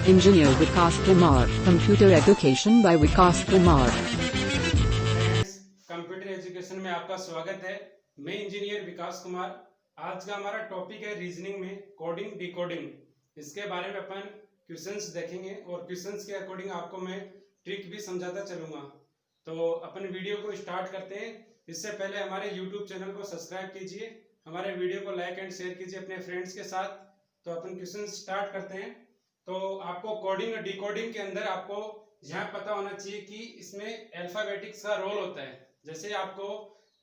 Engineer Vikas Kumar, Computer Education by Vikas Kumar. Computer education में आपका स्वागत है। मैं इंजीनियर विकास कुमार। आज का हमारा टॉपिक है रीजनिंग में कोडिंग डिकोडिंग। इसके बारे में अपन क्वेश्चंस देखेंगे और क्वेश्चंस के अकॉर्डिंग आपको मैं ट्रिक भी समझाता चलूंगा। तो अपन वीडियो को स्टार्ट करते हैं। इससे पहले हमारे यूट्यूब चैनल को सब्सक्राइब कीजिए, हमारे वीडियो को लाइक एंड शेयर कीजिए अपने फ्रेंड्स के साथ। तो अपन क्वेश्चन स्टार्ट करते हैं। तो आपको कोडिंग और डिकोडिंग के अंदर आपको यहाँ पता होना चाहिए कि इसमें अल्फाबेटिक्स का रोल होता है। जैसे आपको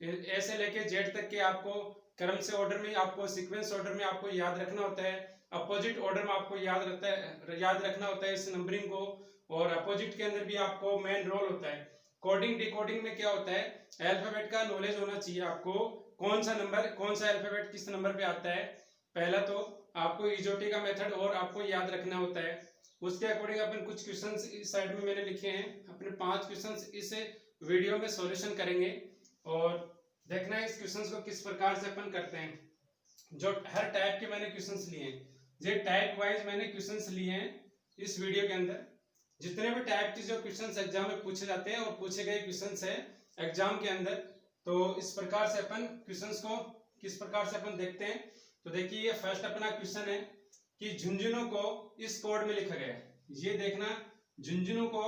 ए से लेके जेड तक के आपको क्रम से ऑर्डर में, आपको सीक्वेंस ऑर्डर में आपको याद रखना होता है। अपोजिट ऑर्डर में आपको याद रखना होता है इस नंबरिंग को। और अपोजिट के अंदर भी आपको मेन रोल होता है। कोडिंग डिकोडिंग में क्या होता है, अल्फाबेट का नॉलेज होना चाहिए आपको। कौन सा नंबर, कौन सा अल्फाबेट किस नंबर पे आता है, पहला तो आपको इजोटी का मेथड और आपको याद रखना होता है। उसके अकॉर्डिंग अपन कुछ क्वेश्चंस इस साइड में मैंने लिखे हैं। अपने 5 क्वेश्चंस इस वीडियो में सॉल्यूशन करेंगे और देखना है इस क्वेश्चंस को किस प्रकार से अपन करते हैं। जो हर टाइप के मैंने क्वेश्चंस लिए हैं, ये टाइप वाइज मैंने क्वेश्चंस लिए हैं इस वीडियो के अंदर। जितने भी टाइप के जो क्वेश्चंस एग्जाम में पूछे जाते हैं और पूछे गए क्वेश्चंस है एग्जाम के अंदर, तो इस प्रकार से अपन क्वेश्चंस को किस प्रकार से अपन देखते हैं। तो देखिए, ये फर्स्ट अपना क्वेश्चन है कि झुंझुनों को इस कोड में लिखा गया है। ये देखना, झुंझुनों को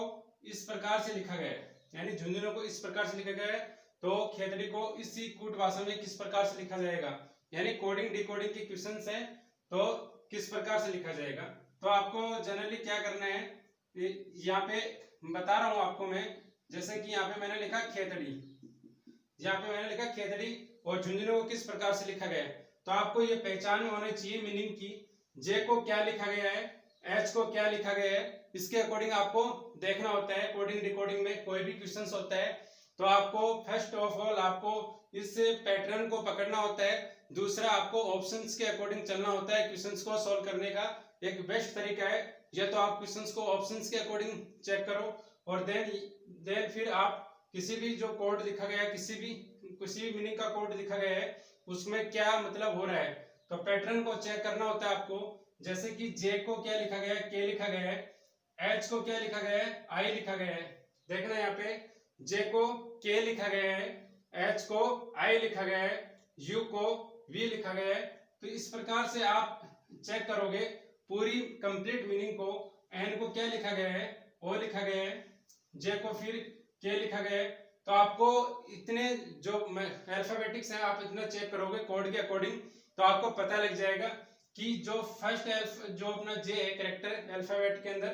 इस प्रकार से लिखा गया है, यानी झुंझुनों को इस प्रकार से लिखा गया है। तो खेतड़ी को इसी कूट भाषा में किस प्रकार से लिखा जाएगा, यानी कोडिंग डिकोडिंग के क्वेश्चंस है तो किस प्रकार से लिखा जाएगा। तो आपको जनरली क्या करना है, यहाँ पे बता रहा हूं आपको मैं। जैसे कि यहाँ पे मैंने लिखा खेतड़ी, यहाँ पे मैंने लिखा खेतड़ी और झुंझुनों को किस प्रकार से लिखा गया है। तो आपको ये पहचान में होनी चाहिए मीनिंग की, जे को क्या लिखा गया है, एच को क्या लिखा गया है, इसके अकॉर्डिंग आपको देखना होता है। कोडिंग डिकोडिंग में कोई भी क्वेश्चंस होता है तो आपको फर्स्ट ऑफ ऑल आपको इस पैटर्न को पकड़ना होता है। दूसरा, आपको ऑप्शंस के अकॉर्डिंग चलना होता है। क्वेश्चंस को सॉल्व करने का एक बेस्ट तरीका है या तो आप क्वेश्चंस को ऑप्शंस के अकॉर्डिंग चेक करो और देन फिर आप किसी भी जो कोड लिखा गया है, किसी भी मीनिंग का कोड लिखा गया है उसमें क्या मतलब हो रहा है, तो पैटर्न को चेक करना होता है आपको। जैसे कि जे को क्या लिखा गया है, के लिखा गया है, एच को क्या लिखा गया है, आई लिखा गया है। देखना यहाँ पे जे को के लिखा गया है, एच को आई लिखा गया है, यू को वी लिखा गया है। तो इस प्रकार से आप चेक करोगे पूरी कंप्लीट मीनिंग को। एन को क्या लिखा गया है, ओ लिखा गया है, जे को फिर के लिखा गया है। तो आपको इतने जो अल्फाबेटिक्स हैं आप इतना चेक करोगे कोड के अकॉर्डिंग तो आपको पता लग जाएगा कि जो फर्स्ट जो अपना जे है कैरेक्टर अल्फाबेट के अंदर,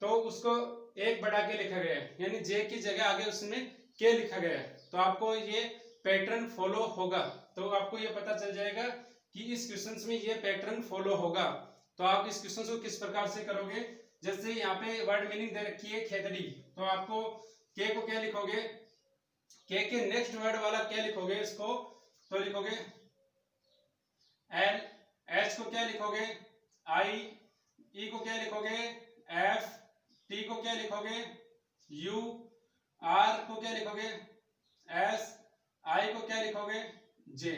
तो उसको एक बढ़ा के लिखा गया है, यानी जे की जगह आगे उसमें के लिखा गया है। तो आपको ये पैटर्न फॉलो होगा, तो आपको ये पता चल जाएगा कि इस क्वेश्चन में ये पैटर्न फॉलो होगा। तो आप इस क्वेश्चन को किस प्रकार से करोगे, जैसे यहाँ पे वर्ड मीनिंग दे रखी है खेतड़ी, तो आपको के को क्या लिखोगे, के नेक्स्ट वर्ड वाला क्या लिखोगे इसको, तो लिखोगे एल, एच को क्या लिखोगे आई, ई को क्या लिखोगे एफ, टी को क्या लिखोगे यू, आर को क्या लिखोगे एस, आई को क्या लिखोगे जे।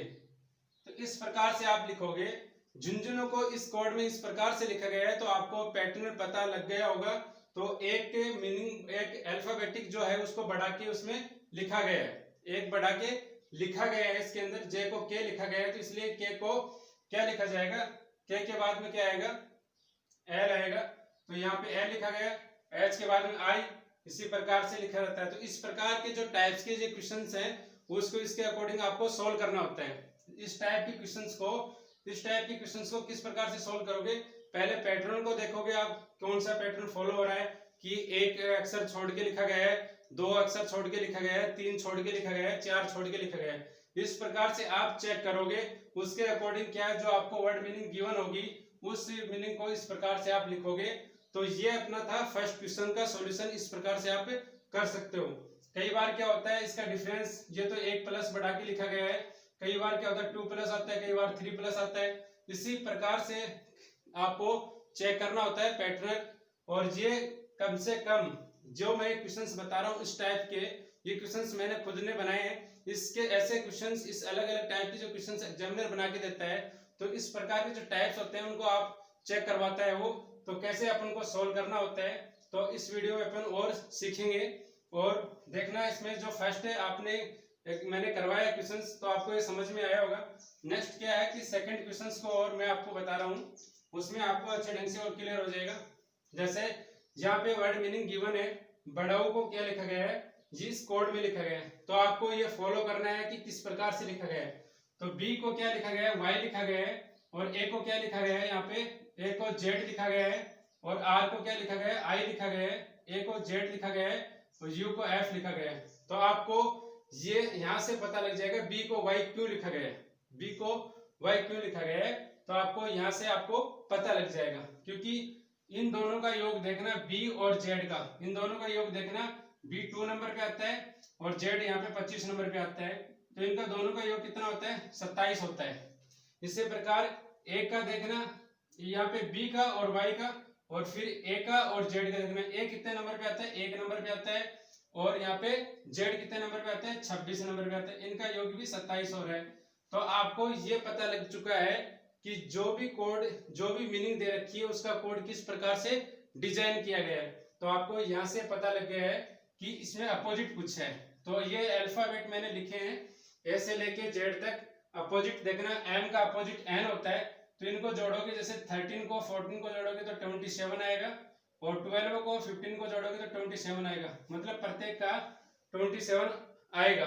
तो इस प्रकार से आप लिखोगे। झुंझुनों को इस कोड में इस प्रकार से लिखा गया है तो आपको पैटर्न पता लग गया होगा। तो एक मीनिंग, एक अल्फाबेटिक जो है उसको बढ़ा के उसमें लिखा गया है, एक बढ़ा के लिखा गया है। इसके अंदर जे को के लिखा गया है तो इसलिए के को क्या लिखा जाएगा, के बाद में क्या आएगा, एल आएगा। तो यहाँ पे एल लिखा गया, एच के बाद में आई, इसी प्रकार से लिखा रहता है। तो इस प्रकार के जो टाइप्स के जो क्वेश्चंस हैं उसको इसके अकॉर्डिंग आपको सोल्व करना होता है। इस टाइप के क्वेश्चंस को किस प्रकार से सोल्व करोगे, पहले पैटर्न को देखोगे आप कौन सा पैटर्न फॉलो हो रहा है कि एक अक्षर छोड़ के लिखा गया है, 2 अक्षर छोड़ के लिखा गया है, 3 छोड़ के लिखा गया है, 4 छोड़ के लिखा गया है। इस प्रकार से आप चेक करोगे, उसके अकॉर्डिंग क्या है जो आपको वर्ड मीनिंग गिवन होगी उस मीनिंग को इस प्रकार से आप लिखोगे। तो ये अपना था फर्स्ट क्वेश्चन का सॉल्यूशन। इस प्रकार से आप कर सकते हो। कई बार क्या होता है इसका डिफरेंस, ये तो 1 प्लस बढ़ा के लिखा गया है, कई बार क्या होता है 2 प्लस आता है, कई बार 3 प्लस आता है। इसी प्रकार से आपको चेक करना होता है पैटर्न। और ये कम से कम जो मैं क्वेश्चंस बता रहा हूँ इस टाइप के, ये क्वेश्चंस मैंने खुद ने बनाए हैं। इसके ऐसे क्वेश्चंस, इस अलग अलग टाइप के जो क्वेश्चंस एग्जामिनर बना के देता है, तो इस प्रकार के जो टाइप्स होते हैं उनको आप चेक करवाता है वो, तो कैसे अपन को सोल्व करना होता है, तो इस वीडियो में अपन और सीखेंगे। और देखना इसमें जो फर्स्ट है आपने मैंने करवाया क्वेश्चंस, तो आपको ये समझ में आया होगा। नेक्स्ट क्या है कि सेकंड क्वेश्चंस को और मैं आपको बता रहा हूँ, उसमें आपको अच्छे ढंग से और क्लियर हो जाएगा। जैसे यहाँ पे वर्ड मीनिंग गिवन है, बढ़ाऊ को क्या लिखा गया है, जिस कोड में लिखा गया है, तो आपको ये फॉलो करना है कि किस प्रकार से लिखा गया है। तो बी को क्या लिखा गया है, वाई लिखा गया है, और ए को क्या लिखा गया है, यहाँ पे ए को जेड लिखा गया है, और आर को क्या लिखा गया है, आई लिखा गया है, ए को जेड लिखा गया है, और यू को एफ लिखा गया है। तो आपको ये यहाँ से पता लग जाएगा बी को वाई क्यों लिखा गया है, बी को वाई क्यों लिखा गया है, तो आपको यहाँ से आपको पता लग जाएगा। क्योंकि इन दोनों का योग देखना, बी और जेड का, इन दोनों का योग देखना, बी 2 नंबर पे आता है और जेड यहाँ पे 25 नंबर पे आता है, तो इनका दोनों का योग कितना होता है, 27 होता है। इसी प्रकार ए का देखना, यहाँ पे बी का और वाई का, और फिर ए का और जेड का देखना, ए कितने नंबर पे आता है, 1 नंबर पे आता है, और यहाँ पे जेड कितने नंबर पे आता है, 26 नंबर पे आता है, इनका योग भी 27 हो रहा है। तो आपको ये पता लग चुका है कि जो भी कोड, जो भी मीनिंग दे रखी है, उसका कोड किस प्रकार से डिजाइन किया गया है। तो आपको यहाँ से पता लग गया है कि इसमें अपोजिट पूछा है। तो ये अल्फाबेट मैंने लिखे हैं, ए से लेके जेड तक। अपोजिट देखना, एम का अपोजिट एन होता है, तो इनको जोड़ोगे, जैसे 13 को 14 को जोड़ोगे तो 27 आएगा, और 12 को 15 को जोड़ोगे तो 27 आएगा, मतलब प्रत्येक का 27 आएगा।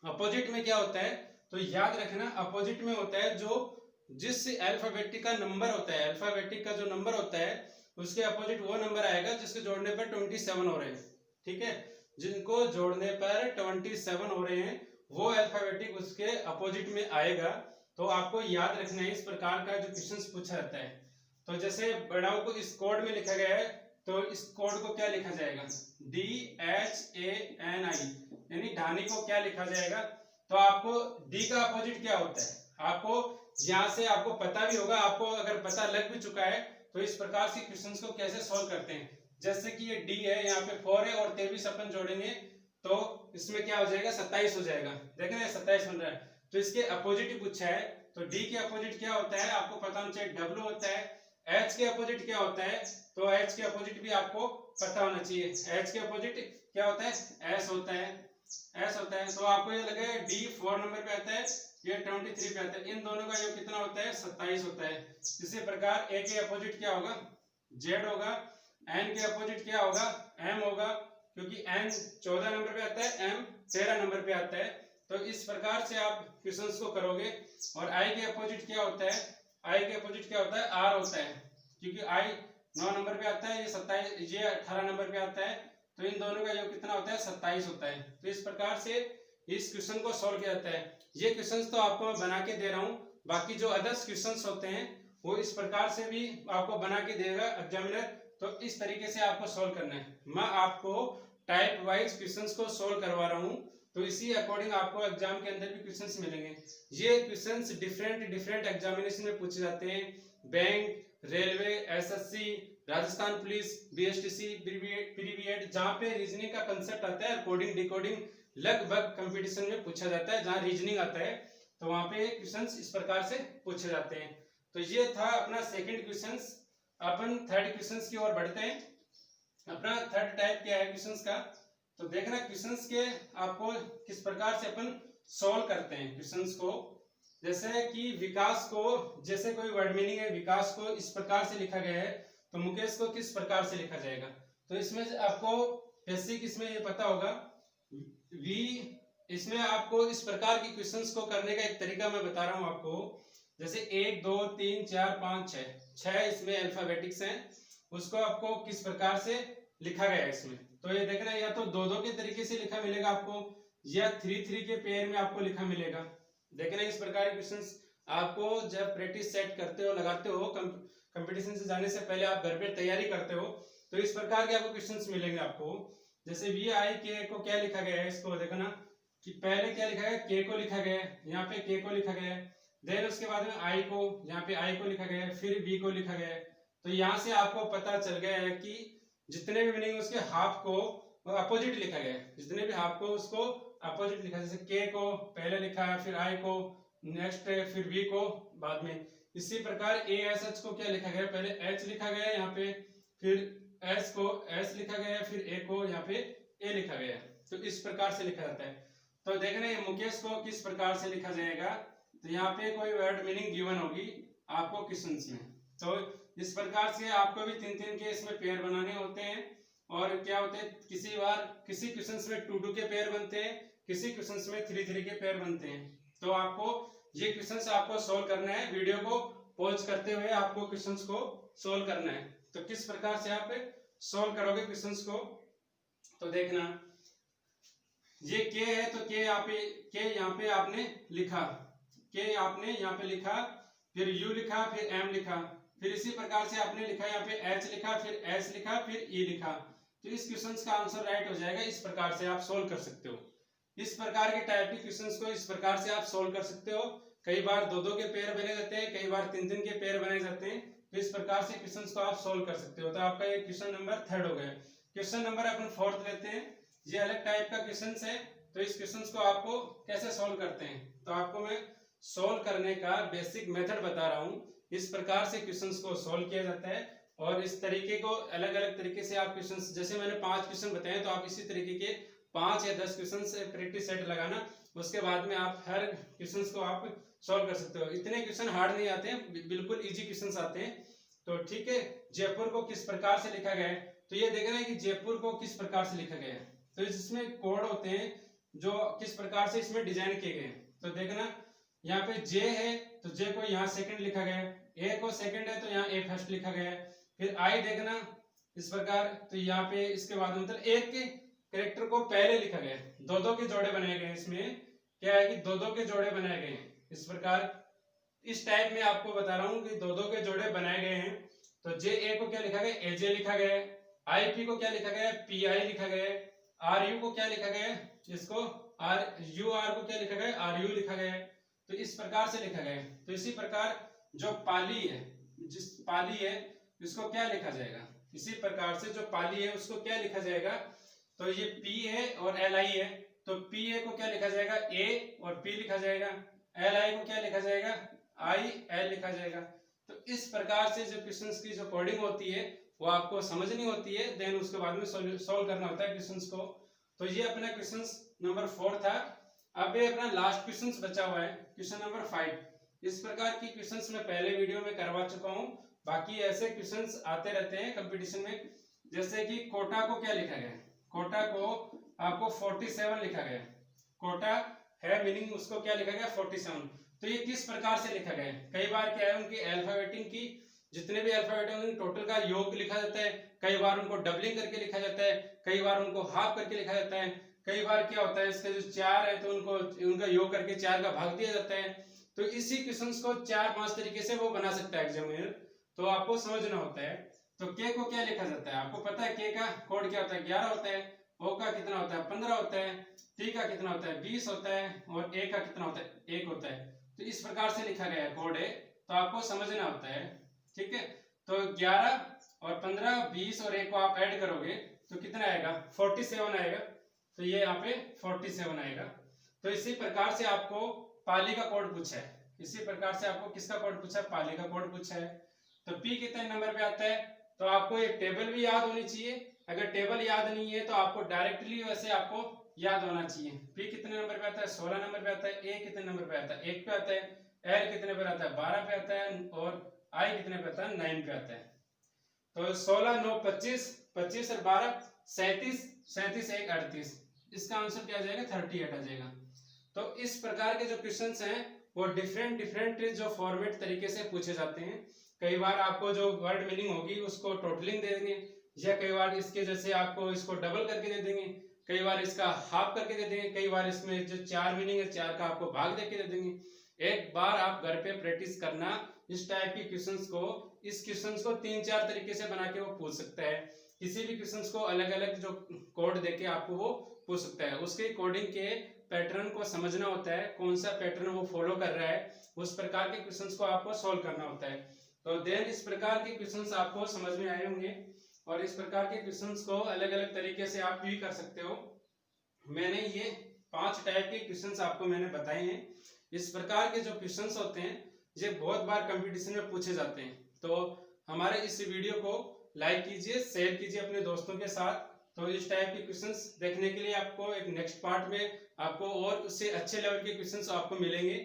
अपोजिट में क्या होता है, तो याद रखना, अपोजिट में होता है जो जिस अल्फाबेटिक का नंबर होता है, अल्फाबेटिक का जो नंबर होता है उसके अपोजिट वो नंबर आएगा जिसके जोड़ने पर 27 हो रहे हैं। ठीक है, जिनको जोड़ने पर 27 हो रहे हैं वो अल्फाबेटिक उसके अपोजिट में आएगा। तो आपको याद रखना है, इस प्रकार का जो क्वेश्चंस पूछा जाता है। तो जैसे बढ़ाऊ को इस कोड में लिखा गया है, तो इस कोड को क्या लिखा जाएगा, DHANI, यानी ढानी को क्या लिखा जाएगा। तो आपको डी का अपोजिट क्या होता है, आपको यहाँ से आपको पता भी होगा, आपको अगर पता लग भी चुका है तो इस प्रकार से क्वेश्चंस को कैसे सॉल्व करते हैं। जैसे कि ये डी है, यहाँ पे 4 है और 23 अपन जोड़ेंगे तो इसमें क्या हो जाएगा, 27 हो जाएगा। देख रहे हैं 27 बन रहा है, तो इसके अपोजिट ही पूछा है। तो डी के अपोजिट क्या होता है आपको पता होना चाहिए, डब्ल्यू होता है। एच के अपोजिट क्या होता है, तो एच के अपोजिट भी आपको पता होना चाहिए। एच के अपोजिट क्या होता है, एस होता है, एस होता है। तो आपको ये लगे डी 4 नंबर पे आता है, ये 23 पे आता है, इन दोनों का योग कितना होता है, 27 होता है। इसी प्रकार ए के अपोजिट क्या होगा, जेड होगा। एन के अपोजिट क्या होगा, एम होगा, क्योंकि एन 14 नंबर पे आता है, एम 13 नंबर पे आता है। तो इस प्रकार से आप क्वेश्चंस को करोगे। और आई के अपोजिट क्या होता है, आई के अपोजिट क्या होता है, आर होता है, क्योंकि आई 9 नंबर पे आता है, ये 27, ये 18 नंबर पे आता है, तो इन दोनों का योग कितना होता है, 27 होता है। तो इस प्रकार से इस क्वेश्चन को सॉल्व किया जाता है। ये क्वेश्चंस तो आपको मैं बना के दे रहा हूँ, बाकी जो अदर्स क्वेश्चंस होते हैं वो इस प्रकार से भी आपको बना के देगा एग्जामिनर। तो इस तरीके से आपको सॉल्व करना है। मैं आपको टाइप वाइज क्वेश्चंस को सॉल्व करवा रहा हूँ, तो इसी अकॉर्डिंग आपको एग्जाम के अंदर भी क्वेश्चंस मिलेंगे। ये क्वेश्चंस डिफरेंट एग्जामिनेशन में पूछे जाते हैं, bank, railway, SSC, Rajasthan police, BSTC, पीवीएड, जहाँ पे रीजनिंग का कंसेप्ट आता है, कोडिंग डिकोडिंग लगभग कंपटीशन में पूछा जाता है। जहाँ रीजनिंग आता है तो वहां पे क्वेश्चंस इस प्रकार से पूछे जाते हैं। तो ये था अपना सेकंड क्वेश्चंस। अपन थर्ड क्वेश्चंस की ओर बढ़ते हैं। अपना थर्ड टाइप क्या है क्वेश्चंस का, तो देखना क्वेश्चंस के आपको किस प्रकार से अपन सॉल्व करते हैं क्वेश्चंस को। जैसे कि विकास को, जैसे कोई वर्ड मीनिंग है, विकास को इस प्रकार से लिखा गया है, तो मुकेश को किस प्रकार से लिखा जाएगा। तो इसमें आपको बेसिक इसमें ये पता होगा, इसमें आपको इस प्रकार की क्वेश्चंस को करने का एक तरीका मैं बता रहा हूं आपको। जैसे 1 2 3 4 5 6 इसमें अल्फाबेटिक्स हैं, उसको आपको किस प्रकार से लिखा गया है इसमें। तो ये देखना, या तो 2 2 के तरीके से लिखा मिलेगा आपको, या 3 3 के पेयर में आपको लिखा मिलेगा। देखना इस प्रकार के क्वेश्चंस आपको जब प्रैक्टिस सेट करते हो, लगाते हो, कंपटीशन से जाने से पहले आप घर पे तैयारी करते हो, तो इस प्रकार के आपको क्वेश्चंस मिलेंगे आपको। जैसे वी आई के को क्या लिखा गया है, इसको देखना कि पहले क्या लिखा है, के को लिखा गया है, यहाँ पे के को लिखा गया है, देन उसके बाद में आई को, यहाँ पे आई को लिखा गया है, फिर बी को लिखा गया है। तो यहाँ से आपको पता चल गया है कि जितने भी मीनिंग उसके हाफ को अपोजिट लिखा गया है, जितने भी हाफ को उसको अपोजिट लिखा है। जैसे के को पहले लिखा है, फिर आई को नेक्स्ट, फिर बी को बाद में। इसी प्रकार ए एस एच को क्या लिखा गया, पहले एच लिखा गया है यहाँ पे, फिर एस को एस लिखा गया है, फिर ए को यहाँ पे ए लिखा गया है। तो इस प्रकार से लिखा जाता है। तो देखना ये मुकेश को किस प्रकार से लिखा जाएगा, तो यहाँ पे कोई वर्ड मीनिंग गिवन होगी आपको क्वेश्चंस में। तो इस प्रकार से आपको भी 3-3 के इसमें पेयर बनाने होते हैं। और क्या होते हैं, किसी बार किसी क्वेश्चंस में 2-2 के पेयर बनते हैं, किसी क्वेश्चंस में 3-3 के पेयर बनते हैं। तो आपको ये क्वेश्चंस आपको सोल्व करना है, वीडियो को पॉज करते हुए आपको क्वेश्चंस को सोल्व करना है। तो किस प्रकार से आप सोल्व करोगे क्वेश्चंस को, तो देखना ये के है, तो के यहाँ पे आपने लिखा, के आपने यहाँ पे लिखा, फिर यू लिखा, फिर एम लिखा, फिर इसी प्रकार से आपने लिखा यहाँ पे एच लिखा, फिर एस लिखा, फिर ई लिखा। तो इस क्वेश्चंस का आंसर राइट हो जाएगा। इस प्रकार से आप सोल्व कर सकते हो। इस प्रकार के टाइप के क्वेश्चंस को इस प्रकार से आप सोल्व कर सकते हो। कई बार 2-2 के पेयर बने जाते हैं, कई बार 3-3 के पेयर बने जाते हैं। तो इस प्रकार से क्वेश्चंस को आप सोल्व कर सकते हो। तो आपका ये क्वेश्चन नंबर 3 हो गया। क्वेश्चन नंबर अपन 4 लेते हैं। ये अलग टाइप का क्वेश्चन है। तो इस क्वेश्चन को आपको कैसे सोल्व करते हैं, तो आपको मैं सोल्व करने का बेसिक मेथड बता रहा हूँ। इस प्रकार से क्वेश्चंस को सोल्व किया जाता है। और इस तरीके को अलग अलग तरीके से आप क्वेश्चंस, जैसे मैंने 5 क्वेश्चन बताए, तो आप इसी तरीके के 5 या 10 क्वेश्चन से प्रैक्टिस सेट लगाना। उसके बाद में आप हर क्वेश्चन को आप सोल्व कर सकते हो। इतने क्वेश्चन हार्ड नहीं आते हैं, बिल्कुल इजी क्वेश्चन आते हैं। तो ठीक है, जयपुर को किस प्रकार से लिखा गया है, तो ये देखना है कि जयपुर को किस प्रकार से लिखा गया है। तो इसमें कोड होते हैं जो किस प्रकार से इसमें डिजाइन किए गए। तो देखना यहाँ पे जे है, तो जे को यहाँ सेकंड लिखा गया है, ए को सेकंड है तो यहाँ ए फर्स्ट लिखा गया है। फिर आई देखना इस प्रकार, तो यहाँ पे इसके बाद मतलब एक के कैरेक्टर को पहले लिखा गया है। 2-2 के जोड़े बनाए गए। इसमें क्या है कि 2-2 के जोड़े बनाए गए हैं। इस प्रकार इस टाइप में आपको बता रहा हूँ कि 2-2 के जोड़े बनाए गए हैं। तो जे ए को क्या लिखा गया, ए जे लिखा गया है। आई पी को क्या लिखा गया है, पी आई लिखा गया है। आर यू को क्या लिखा गया है, इसको आर यू आर को क्या लिखा गया है, आर यू लिखा गया है। तो इस प्रकार से लिखा गया है। तो इसी प्रकार जो पाली है, जिस पाली है इसको क्या लिखा जाएगा, इसी प्रकार से जो पाली है उसको क्या लिखा जाएगा। तो ये पी है और एल आई है, तो पी ए को क्या लिखा जाएगा, ए और पी लिखा जाएगा। एल आई को क्या लिखा जाएगा, आई एल लिखा जाएगा। तो इस प्रकार से जो क्वेश्चंस की जो कोडिंग होती है वो आपको समझनी होती है, देन उसके बाद में सोल्व करना होता है क्वेश्चंस को। तो ये अपना क्वेश्चन नंबर 4 था। अब ये अपना लास्ट क्वेश्चन बचा हुआ है, क्वेश्चन नंबर 5। इस प्रकार की क्वेश्चंस मैं पहले वीडियो में करवा चुका हूँ। बाकी ऐसे क्वेश्चंस आते रहते हैं कंपटीशन में। जैसे कि कोटा को क्या लिखा गया है, कोटा को आपको 47 लिखा गया है। कोटा है मीनिंग उसको क्या लिखा गया, 47। तो ये किस प्रकार से लिखा गया है, कई बार क्या है उनकी अल्फाबेटिंग की जितने भी अल्फाबेट होंगे टोटल का योग लिखा जाता है। कई बार उनको डबलिंग करके लिखा जाता है, कई बार उनको हाफ करके लिखा जाता है। कई बार क्या होता है इसके जो 4 है तो उनको उनका योग करके 4 का भाग दिया जाता है। तो इसी क्वेश्चंस को 4-5 तरीके से वो बना सकता है एग्जामिनर। तो आपको समझना होता है। तो के को क्या लिखा जाता है, आपको पता है के का कोड क्या होता है, 11 होता है। ओ का कितना होता है, 15 होता है। टी का कितना होता है, 20 होता है। और ए का कितना होता है, 1 होता है। तो इस प्रकार से लिखा गया है कोड है, तो आपको समझना होता है। ठीक है, तो 11 और 15, 20 और 1 को आप ऐड करोगे तो कितना आएगा, 47 आएगा। तो ये यहाँ पे 47 आएगा। तो इसी प्रकार से आपको पाली का कोड पूछा है। इसी प्रकार से आपको किसका कोड पूछा है, पाली का कोड पूछा है। तो पी कितने नंबर पे आता है, तो आपको एक टेबल भी याद होनी चाहिए। अगर टेबल याद नहीं है तो आपको डायरेक्टली वैसे आपको याद होना चाहिए। पी कितने नंबर पे आता है, 16 नंबर पे आता है। ए कितने नंबर पे आता है, 1 पे आता है। एल कितने पे आता है, 12 पे आता है। और आई कितने पे आता है, 9 पे आता है। तो 16, 9, 25, 25 और 12, 37, 37, 1, 38। इसका आंसर क्या आ जाएगा, 38 आ जाएगा। तो इस प्रकार के जो क्वेश्चंस हैं वो डिफरेंट जो फॉर्मेट तरीके से पूछे जाते हैं। कई बार आपको जो वर्ड मीनिंग होगी उसको टोटलिंग दे देंगे, या कई बार इसके जैसे आपको इसको डबल करके दे देंगे, कई बार इसका हाफ करके दे देंगे, कई बार इसमें जो 4 मीनिंग है 4 का आपको भाग देके दे देंगे। एक बार आप घर पे प्रैक्टिस करना इस टाइप की क्वेश्चंस को। इस क्वेश्चंस को 3-4 तरीके से बना के वो पूछ सकता है। किसी भी क्वेश्चंस को अलग अलग जो कोड देके आपको वो पूछ सकता है। उसके कोडिंग के पैटर्न को समझना होता है, कौन सा पैटर्न वो फॉलो कर रहा है, उस प्रकार के क्वेश्चंस को आपको सोल्व करना होता है। तो देन इस प्रकार के क्वेश्चंस आपको समझ में आए होंगे। और इस प्रकार के क्वेश्चंस को अलग अलग तरीके से आप भी कर सकते हो। मैंने ये 5 टाइप के क्वेश्चंस आपको मैंने बताए हैं। इस प्रकार के जो क्वेश्चंस होते हैं ये बहुत बार कंपटीशन में पूछे जाते हैं। तो हमारे इस वीडियो को लाइक कीजिए, शेयर कीजिए अपने दोस्तों के साथ। तो इस टाइप के क्वेश्चंस देखने के लिए आपको एक नेक्स्ट पार्ट में आपको और उससे अच्छे लेवल के क्वेश्चंस आपको मिलेंगे।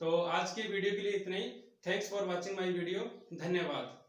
तो आज के वीडियो के लिए इतना ही। Thanks for watching my video. धन्यवाद।